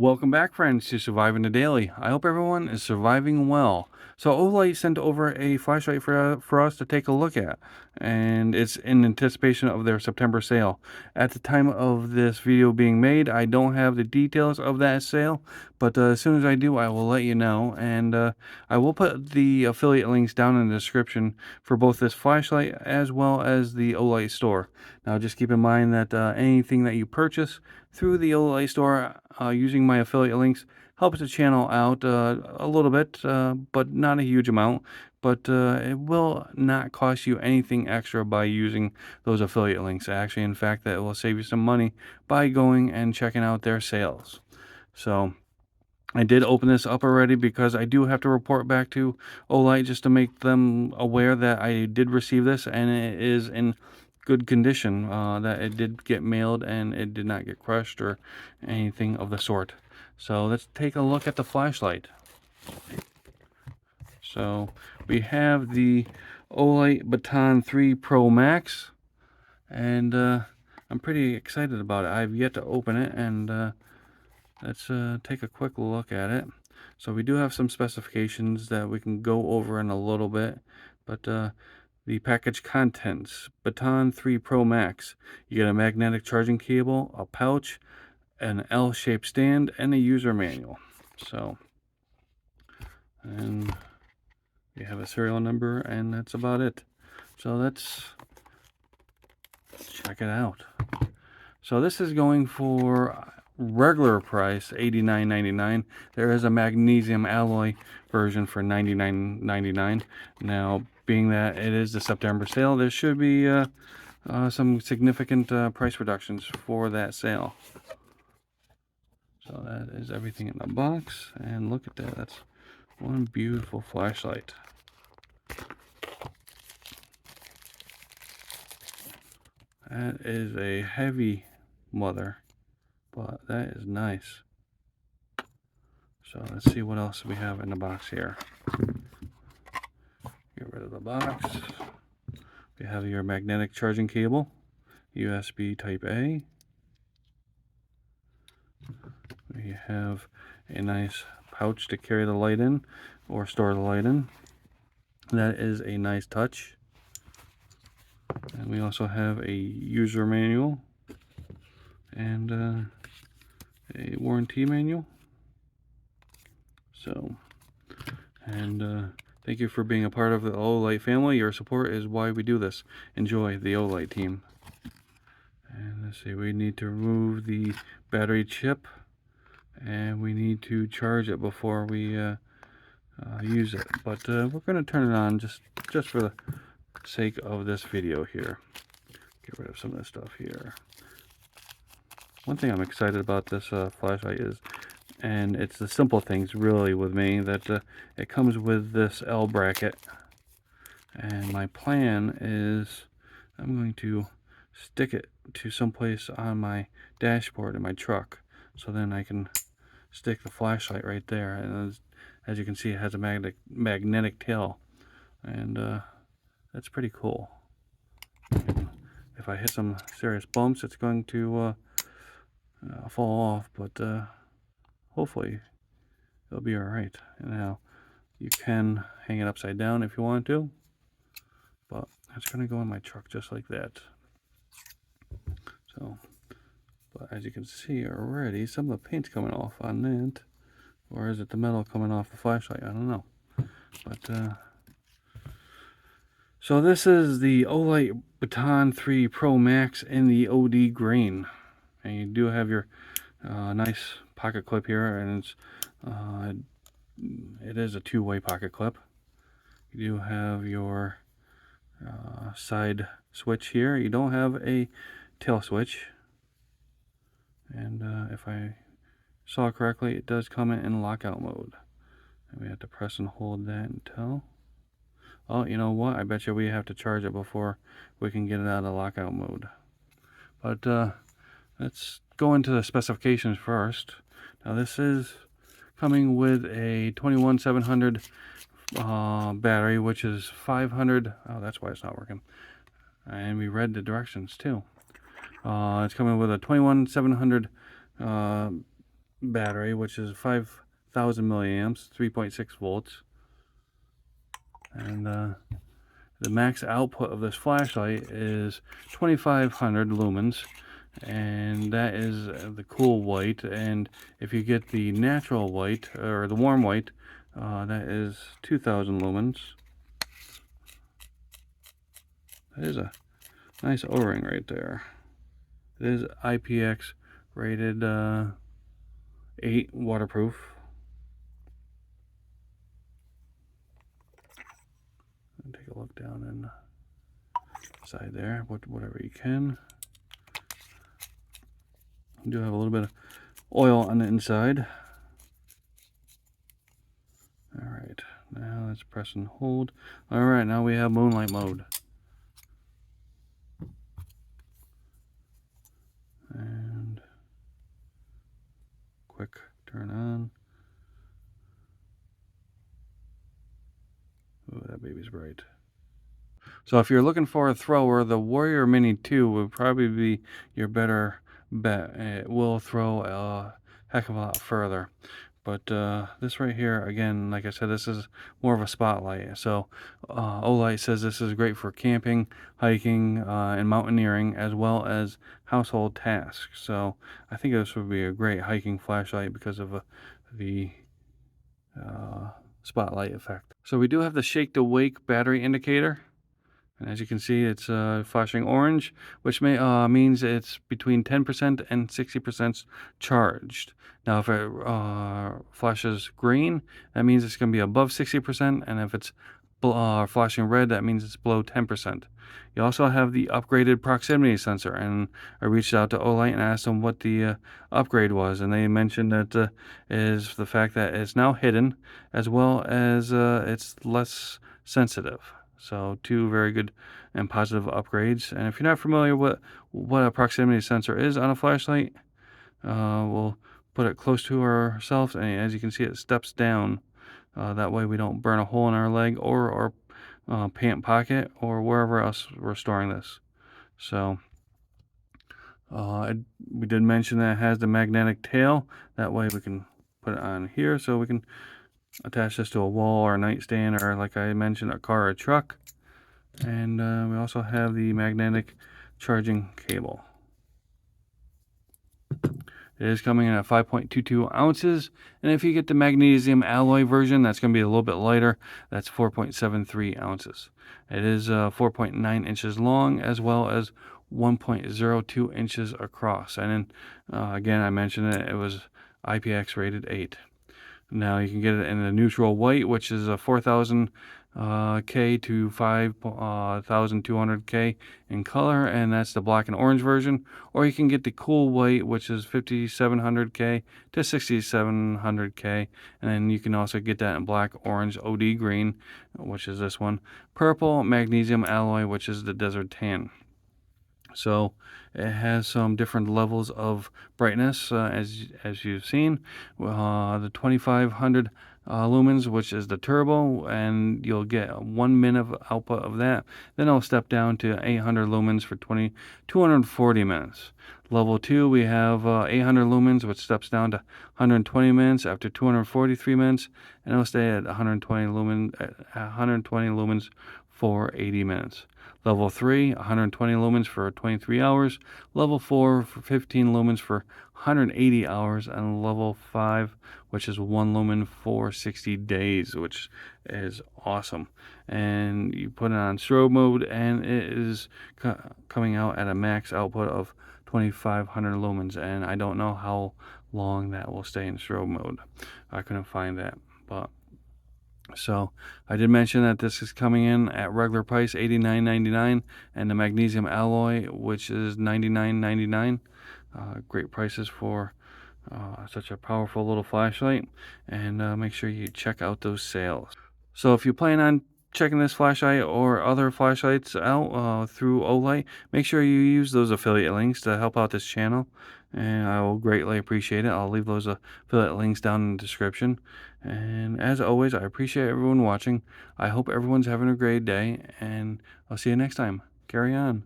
Welcome back, friends, to Surviving the Daily. I hope everyone is surviving well. So, Olight sent over a flashlight for us to take a look at, and it's in anticipation of their September sale. At the time of this video being made, I don't have the details of that sale, but as soon as I do, I will let you know. And I will put the affiliate links down in the description for both this flashlight as well as the Olight store. Now, just keep in mind that anything that you purchase through the Olight store using my affiliate links helps the channel out a little bit, but not a huge amount. But it will not cost you anything extra by using those affiliate links. Actually, in fact, that will save you some money by going and checking out their sales. So I did open this up already because I do have to report back to Olight just to make them aware that I did receive this and it is in good condition, that it did get mailed and it did not get crushed or anything of the sort. So let's take a look at the flashlight. So we have the Olight Baton Pro Max, and I'm pretty excited about it. I've yet to open it, and let's take a quick look at it. So we do have some specifications that we can go over in a little bit, but the package contents: Baton 3 Pro Max. You get a magnetic charging cable, a pouch, an L-shaped stand, and a user manual. So, and we have a serial number, and that's about it. So let's check it out. So this is going for regular price $89.99. There is a magnesium alloy version for $99.99. Now, being that it is the September sale, there should be some significant price reductions for that sale. So that is everything in the box, and look at that. That's one beautiful flashlight. That is a heavy mother, but that is nice. So let's see what else we have in the box here. Get rid of the box. We have your magnetic charging cable, USB Type A. We have a nice pouch to carry the light in or store the light in. That is a nice touch. And we also have a user manual and a warranty manual. So, and thank you for being a part of the Olight family. Your support is why we do this. Enjoy, the Olight team. And let's see, we need to remove the battery chip, and we need to charge it before we use it. But we're going to turn it on just for the sake of this video here. Get rid of some of this stuff here. One thing I'm excited about this flashlight is, and it's the simple things really with me, that it comes with this L bracket, and my plan is I'm going to stick it to someplace on my dashboard in my truck, so then I can stick the flashlight right there. And as you can see, it has a magnetic tail, and that's pretty cool. If I hit some serious bumps, it's going to fall off, but hopefully it'll be alright. Now, you can hang it upside down if you want to, but it's going to go in my truck just like that. So, but as you can see already, some of the paint's coming off on that. Or is it the metal coming off the flashlight? I don't know. But, so this is the Olight Baton 3 Pro Max in the OD green. And you do have your nice pocket clip here, and it is a two-way pocket clip. You do have your side switch here. You don't have a tail switch, and if I saw correctly, it does come in lockout mode, and we have to press and hold that until, oh, you know what, I bet you we have to charge it before we can get it out of lockout mode. But let's go into the specifications first. Now, this is coming with a 21700 battery, which is 500. Oh, that's why it's not working. And we read the directions too. It's coming with a 21700 battery, which is 5,000 milliamps, 3.6 volts. And the max output of this flashlight is 2,500 lumens, and that is the cool white. And if you get the natural white, or the warm white, that is 2,000 lumens. That is a nice O-ring right there. It is IPX rated 8 waterproof. Take a look down inside there, whatever you can. You do have a little bit of oil on the inside. Alright, now let's press and hold. Alright, now we have moonlight mode. And quick turn on. Ooh, that baby's bright. So if you're looking for a thrower, the Warrior Mini 2 would probably be your better bet. It will throw a heck of a lot further. But this right here, again, like I said, this is more of a spotlight. So Olight says this is great for camping, hiking, and mountaineering, as well as household tasks. So I think this would be a great hiking flashlight because of the spotlight effect. So we do have the shake to wake battery indicator. And as you can see, it's flashing orange, which means it's between 10% and 60% charged. Now, if it flashes green, that means it's going to be above 60%, and if it's flashing red, that means it's below 10%. You also have the upgraded proximity sensor, and I reached out to Olight and asked them what the upgrade was, and they mentioned that is the fact that it's now hidden, as well as it's less sensitive. So 2 very good and positive upgrades. And if you're not familiar with what a proximity sensor is on a flashlight, we'll put it close to ourselves, and as you can see, it steps down. That way we don't burn a hole in our leg or our pant pocket or wherever else we're storing this. So we did mention that it has the magnetic tail. That way we can put it on here, so we can attach this to a wall or a nightstand, or like I mentioned, a car or a truck. And we also have the magnetic charging cable. It is coming in at 5.22 ounces, and if you get the magnesium alloy version, that's going to be a little bit lighter. That's 4.73 ounces. It is 4.9 inches long, as well as 1.02 inches across. And then again, I mentioned it was IPX rated 8. Now you can get it in a neutral white, which is a 4,000 K to 5,200 K in color, and that's the black and orange version. Or you can get the cool white, which is 5,700 K to 6,700 K, and then you can also get that in black, orange, OD green, which is this one, purple, magnesium alloy, which is the desert tan. So it has some different levels of brightness, as you've seen. The 2,500 lumens, which is the turbo, and you'll get 1 minute of output of that. Then I'll step down to 800 lumens for 240 minutes. Level 2, we have 800 lumens, which steps down to 120 minutes after 243 minutes, and it'll stay at 120 lumens for 80 minutes. Level 3, 120 lumens for 23 hours. Level 4, for 15 lumens for 180 hours. And level 5, which is 1 lumen for 60 days, which is awesome. And you put it on strobe mode, and it is coming out at a max output of 2,500 lumens. And I don't know how long that will stay in strobe mode. I couldn't find that, but... So I did mention that this is coming in at regular price $89.99, and the magnesium alloy, which is $99.99. Great prices for such a powerful little flashlight, and make sure you check out those sales. So if you plan on checking this flashlight or other flashlights out through Olight, make sure you use those affiliate links to help out this channel, and I will greatly appreciate it. I'll leave those affiliate links down in the description. And as always, I appreciate everyone watching. I hope everyone's having a great day, and I'll see you next time. Carry on.